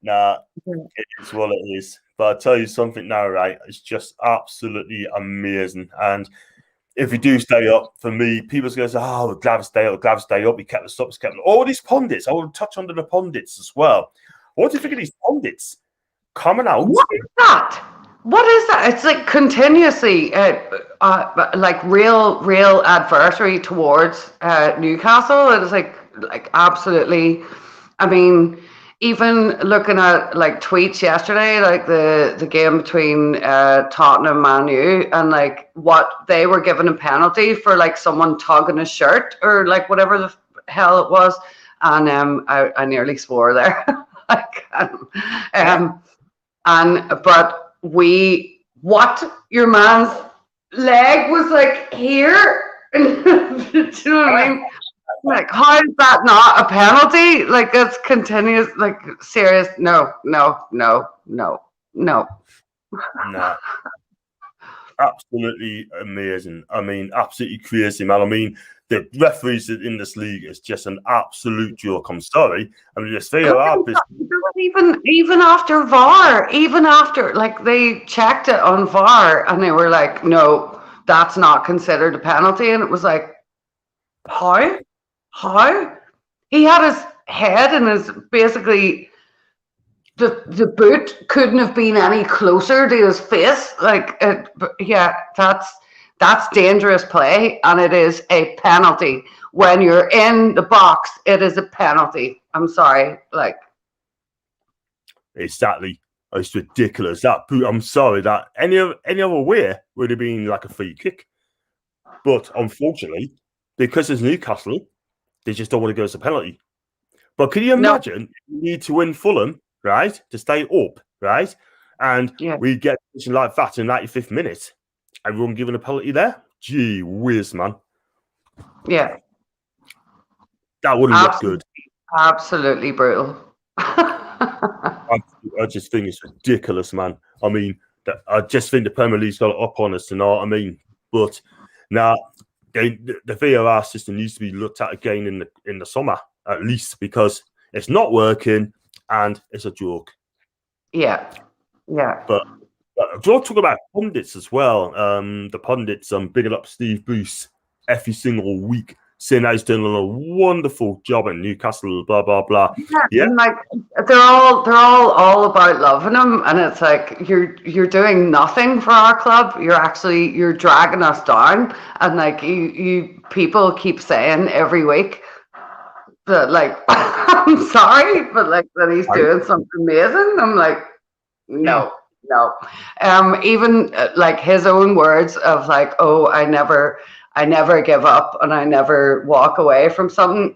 it is what it is. But I'll tell you something now, right? It's just absolutely amazing. And if we do stay up, for me, people's going to say, oh, we're glad to stay up. We kept us up. All these pundits. I will touch on the pundits as well. What do you think of these pundits coming out? What is that? It's continuously real adversary towards Newcastle. It's absolutely. I mean, even looking at tweets yesterday, the game between Tottenham and Man U, and what they were given a penalty for someone tugging a shirt or whatever the hell it was, and I nearly swore there. Your man's leg was here. Do you know what I mean? How is that not a penalty? It's continuous, serious. No. Nah, absolutely amazing. I mean, absolutely crazy, man. I mean, the referees in this league is just an absolute joke. I'm sorry. I mean, this VAR business. Even after VAR, even after like they checked it on VAR and they were like, no, that's not considered a penalty. And it was like, how? How? He had his head and his basically the boot couldn't have been any closer to his face. Like, yeah, that's dangerous play, and it is a penalty. When you're in the box, it is a penalty. I'm sorry, like exactly. It's ridiculous. That boot. I'm sorry. That any other way would have been like a free kick, but unfortunately, because it's Newcastle, they just don't want to go as a penalty. But can you imagine you need to win Fulham, right, to stay up, right? And we get a position like that in 95th minute. Everyone given a penalty there? Gee whiz, man. Yeah. That wouldn't look good. Absolutely brutal. I just think it's ridiculous, man. I mean, I just think the Premier League's got it up on us, you know what I mean? But now, the VAR system needs to be looked at again in the summer, at least, because it's not working and it's a joke. Yeah. But we'll talk about pundits as well. The pundits, bigging up Steve Bruce every single week, saying that he's doing a wonderful job at Newcastle, blah blah blah. Yeah. And like they're all about loving him, and it's like you're doing nothing for our club. You're dragging us down, and like you people keep saying every week that like I'm sorry, but like that he's doing something amazing. I'm like, no. Even like his own words of like, oh, I never give up and I never walk away from something.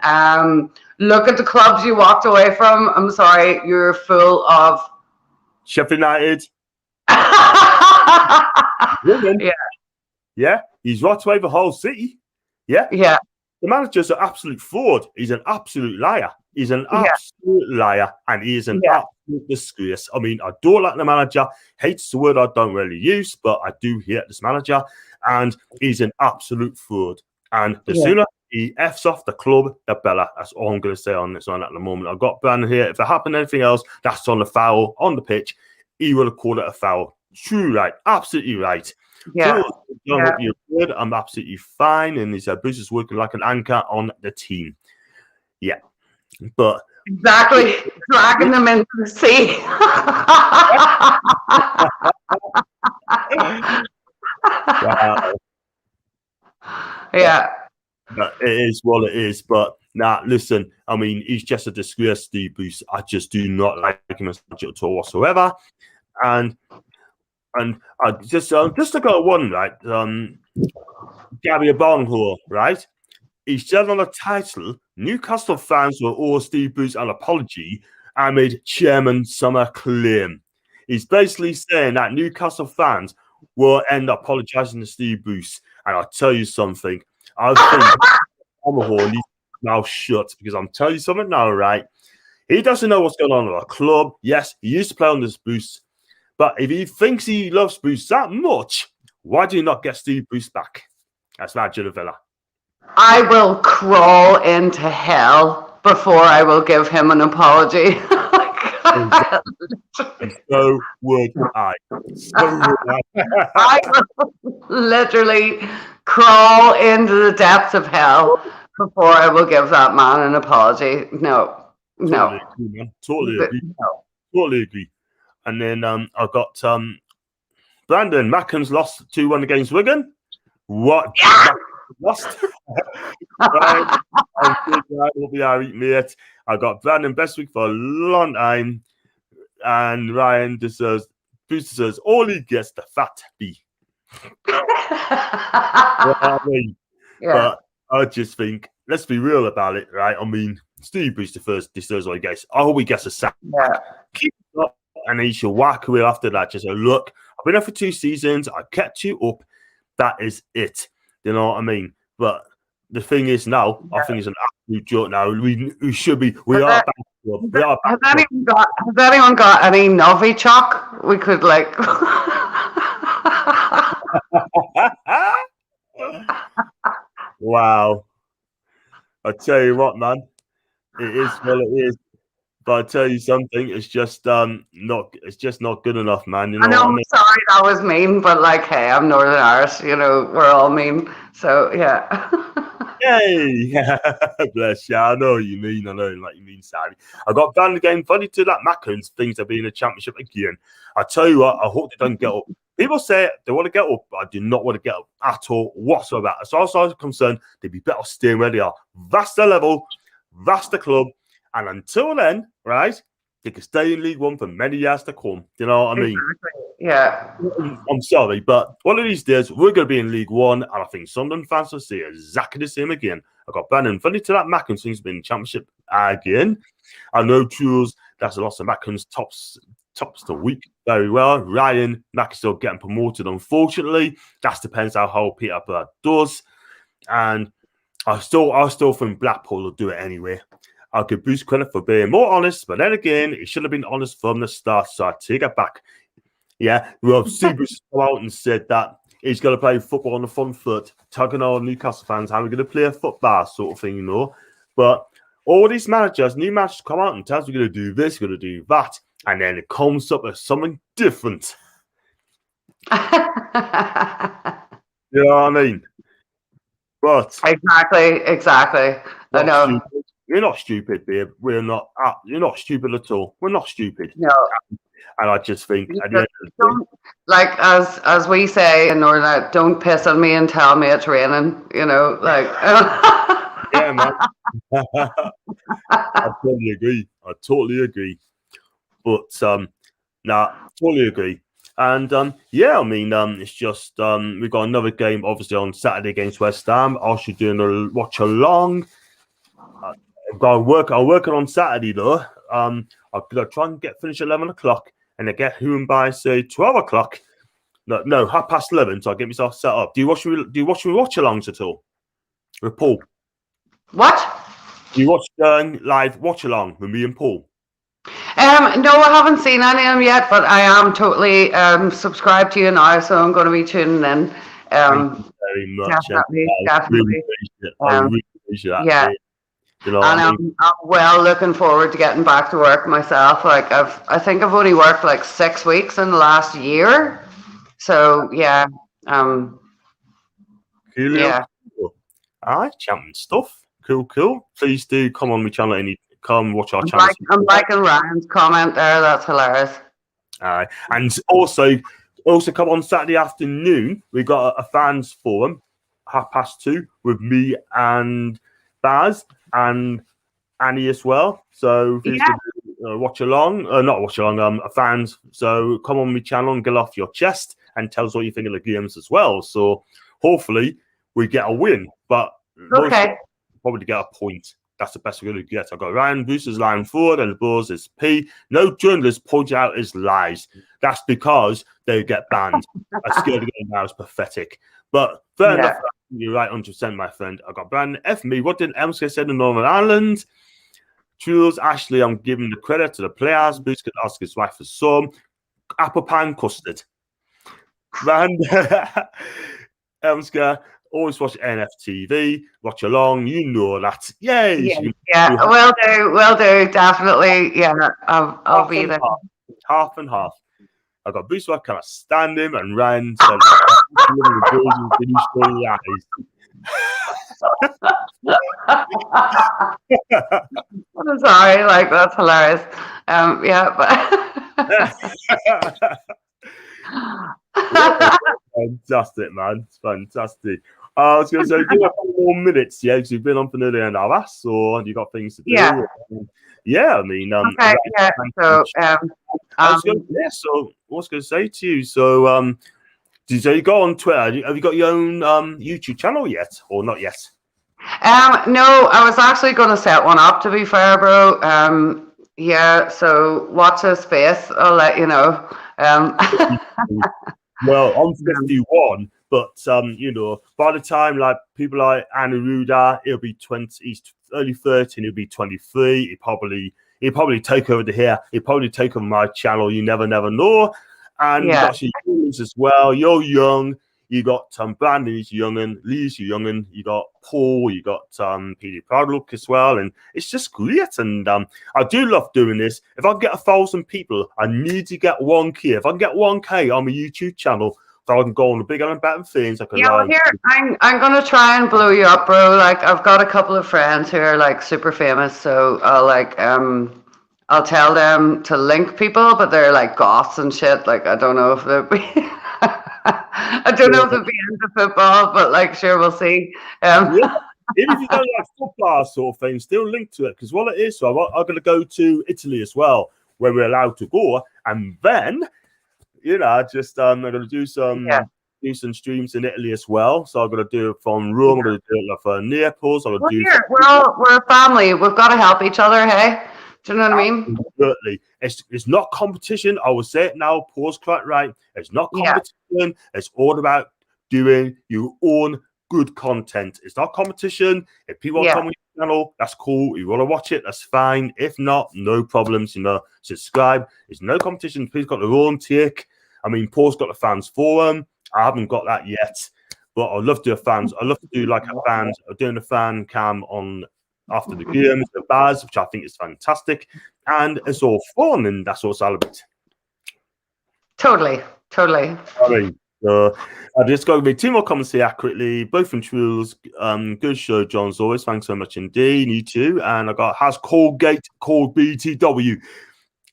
Look at the clubs you walked away from. I'm sorry, you're full of Sheffield United. Yeah, he's right away the whole city. Yeah. The manager's an absolute fraud. He's an absolute liar. He's an absolute liar, and he is an absolute disgrace. I mean, I don't like the manager. Hates the word I don't really use, but I do hate this manager, and he's an absolute fraud. And the sooner he F's off the club, the better. That's all I'm going to say on this one at the moment. I've got Brandon here. If there happened anything else, that's on the foul, on the pitch. He would have called it a foul. True right. Absolutely right. Yeah. Hope you're good. I'm absolutely fine. And he said Bruce is working like an anchor on the team. Yeah. But exactly, dragging them into the sea. Wow. Yeah. But it is what it is. But listen, I mean, he's just a disgrace, Steve Bruce. I just do not like him as much at all whatsoever. And I just to go one, right? Gary Barnhole, right? He said on the title, Newcastle fans will owe Steve Bruce an apology amid Chairman Summer claim. He's basically saying that Newcastle fans will end up apologising to Steve Bruce. And I'll tell you something. I think Barnhole needs his mouth shut, because I'm telling you something now, right? He doesn't know what's going on at our club. Yes, he used to play on this Bruce. But if he thinks he loves Bruce that much, why do you not get Steve Bruce back? That's Roger Villa. I will crawl into hell before I will give him an apology. So would I. I will literally crawl into the depths of hell before I will give that man an apology. No. Totally agree, man. Totally agree. And then I've got Brandon Macken's lost 2-1 against Wigan. What? Yeah! Lost. Right. Will be all right, mate. I got Brandon best week for a long time, and Ryan deserves. Bruce deserves all he gets, the fat B. But I just think, let's be real about it, right? I mean, Steve Bruce deserves all he gets. I hope he gets a sack. Keep it up, and he should walk away after that. Just say, look, I've been there for 2 seasons. I kept you up. That is it. You know what I mean? But the thing is now, I think it's an absolute joke now. We should be. We are back club. We are a Has bad club. anyone got any Nufc chalk? We could like. Wow. I tell you what, man. It is well it is. But I tell you something, it's just not good enough, man. You I know know, what I I'm mean? sorry that was mean, but like, hey, I'm Northern Irish, you know, we're all mean. So yeah. Yay! Bless you. I know what you mean. I know like you mean, Sally. I got banned again. Funny to that Macans things to be in the championship again. I tell you what, I hope they don't get up. People say they want to get up, but I do not want to get up at all whatsoever. As far as I'm concerned, they'd be better staying where they are. That's the level, that's the club. And until then, right, they can stay in League One for many years to come. You know what I mean? Exactly. Yeah. I'm sorry, but one of these days we're going to be in League One, and I think Sunderland fans will see exactly the same again. I got Bannon. Funny to that, Mackin seems to be in the Championship again. I know Trules, that's a lot of Mackin's tops the week very well. Ryan Mackin's still getting promoted, unfortunately. That depends how Peter Bird does, and I still think Blackpool will do it anyway. I'll give Bruce credit for being more honest, but then again, he should have been honest from the start, so I take it back. Yeah, well, Bruce come out and said that he's going to play football on the front foot, tugging on Newcastle fans, how we're going to play a football sort of thing, you know. But all these managers, new managers come out and tell us we're going to do this, we're going to do that, and then it comes up as something different. You know what I mean? But exactly. I know. Stupid. You're not stupid, babe. We're not. You're not stupid at all. We're not stupid. No. And I just think at the end of the day, like as we say in Northern Ireland, don't piss on me and tell me it's raining. You know, like. Yeah, man. I totally agree. But totally agree. And yeah, I mean, it's just we've got another game obviously on Saturday against West Ham. I should do a watch along. I've got to work. I'm working on Saturday though. I'm gonna try and finish at 11 o'clock, and I get home by say 12 o'clock. No, 11:30. So I get myself set up. Do you watch me watch alongs at all? With Paul. What? Do you watch live watch along with me and Paul? No, I haven't seen any of them yet, but I am totally subscribed to you now, so I'm going to be tuning in. Thank you very much. Definitely. I really appreciate that. Yeah. You know, and I'm well looking forward to getting back to work myself. Like I think I've only worked like 6 weeks in the last year. So yeah. Cool. Yeah. All right, champion stuff. Cool. Please do come on my channel and come watch our channel. I'm liking Ryan's comment there. That's hilarious. And also come on Saturday afternoon. We got a fans forum, 2:30 with me and Baz and Annie as well. So please watch along. Not watch along. Fans. So come on my channel and get off your chest and tell us what you think of the games as well. So hopefully we get a win, but probably to get a point. That's the best we're going to get. I've got Ryan Bruce's line forward and the Bulls is P. No journalist points out his lies. That's because they get banned. I'm scared of getting now is pathetic. But fair enough. You're right, 100%, my friend. I got Brandon F. Me. What did Emska said in Northern Ireland? Trules, Ashley, I'm giving the credit to the players. Bruce could ask his wife for some. Apple pie custard. And Emska, always watch NFTV, watch along, you know that. Yay! Yeah. Will do, definitely. Yeah, I'll be there. Half and half. I got Bruce, I kind of stand him, and Ryan said, I'm sorry, like that's hilarious. Fantastic, man. It's fantastic. I was going to say, do a couple more minutes, because you've been on for nearly an hour, so you got things to do. I mean, okay, So, so what I was going to say to you, so, so you go on Twitter. Have you got your own YouTube channel yet, or not yet? No, I was actually going to set one up. To be fair, bro. So watch this space. I'll let you know. Well, I'm 51, but you know, by the time like people like Anu Ruda, he'll be 20, he's early 30, he'll be 23. he'll probably take over here. He'll probably take over my channel. You never know. And you got your youngins as well. You're young. You got Brandon, he's youngin, Lee's youngin, you got Paul, you got PD Proudlook as well, and it's just great. And I do love doing this. If I can get 1,000 people, I need to get 1K. If I can get 1K on my YouTube channel, so I can go on the bigger and better things. I can well, here I'm gonna try and blow you up, bro. Like I've got a couple of friends who are like super famous, so I'll tell them to link people, but they're like goths and shit. Like I don't know if they'll be I don't know if they'll be into football, but like sure we'll see. Yeah. Even if you don't like football sort of thing, still link to it, because what it is, so I'm going to go to Italy as well, where we're allowed to go, and then just I'm going to do some streams in Italy as well. So I'm going to do it from Rome. I'm going to do it from Naples. We're a family. We've got to help each other. Hey. Do you know what I mean? Absolutely. It's not competition. I will say it now. Paul's quite right. It's not competition. Yeah. It's all about doing your own good content. It's not competition. If people want to come on your channel, that's cool. You want to watch it, that's fine. If not, no problems. Subscribe. It's no competition. Please got their own take. I mean, Paul's got the fans forum. I haven't got that yet, but I love to do fans. I love to do like a fans. Doing a fan cam on. After the games, the bars, which I think is fantastic, and it's all fun, and that's what it's all about. Totally. All right, I just got to read 2 more comments here quickly, both from Truls. Good show, John, as always. Thanks so much indeed. You too. And I got has Colgate called BTW.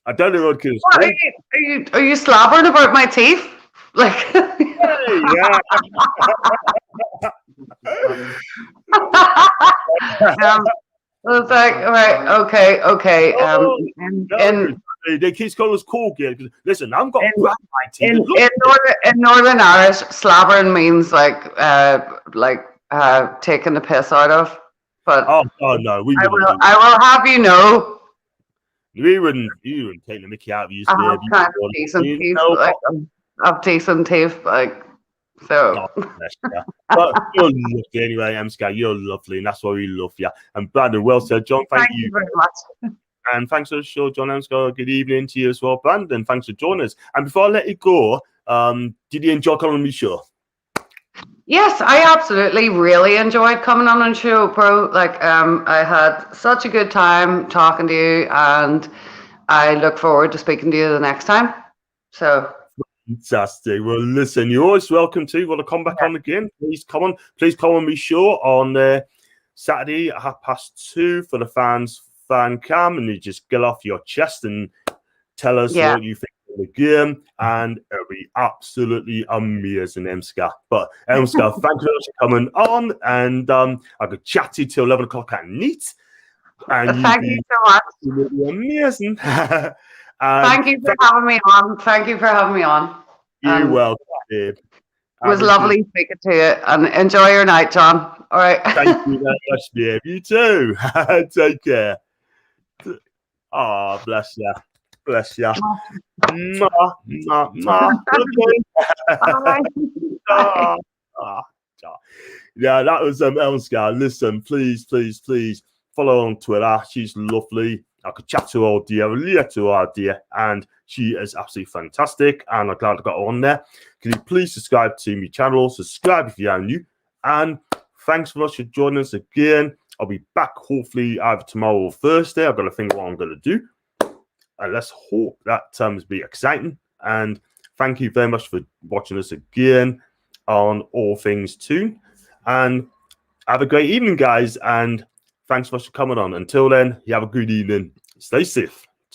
I don't know what it is. Are you slobbering about my teeth? Like, hey, yeah. It's like, all right, okay. They keep calling us Colgate. Listen, I've got my teeth. In Northern Irish, slobbering means like taking the piss out of. But oh no, I will have you know. You wouldn't take the mickey out of you. I have kind of decent teeth. I've decent teeth, like. So, but you're lovely anyway, Emska. You're lovely, and that's why we love you. And Brandon, well said, John. Thank you very much. And thanks for the show, John Emska. Good evening to you as well, Brandon. Thanks for joining us. And before I let you go, did you enjoy coming on the show? Yes, I absolutely really enjoyed coming on the show, bro. Like, I had such a good time talking to you, and I look forward to speaking to you the next time. So. Fantastic. Well, listen, you're always welcome to. Want to come back on again? Please come on. Please come on my show on Saturday at 2:30 for the fan cam, and you just get off your chest and tell us what you think of the game, and it'll be absolutely amazing, Emska. But Emska, thank you for coming on, and I could chat to you till 11 o'clock at night. And thank you so much. Absolutely amazing. Thank you for having me on. Thank you for having me on. You're welcome, babe. It was lovely speaking to you, and enjoy your night, John. All right. Thank you very much, babe. You too. Take care. Oh, bless you. Bless you. Mwah, mwah, mwah. Yeah, that was Elmska. Listen, please follow on Twitter. She's lovely. I could chat to her all day, relate to her all day, and she is absolutely fantastic. And I'm glad I got her on there. Can you please subscribe to my channel? Subscribe if you are new. And thanks so much for joining us again. I'll be back hopefully either tomorrow or Thursday. I've got to think what I'm going to do. And let's hope that will be exciting. And thank you very much for watching us again on All Things Toon. And have a great evening, guys. And thanks so much for coming on. Until then, you have a good evening. Stay safe.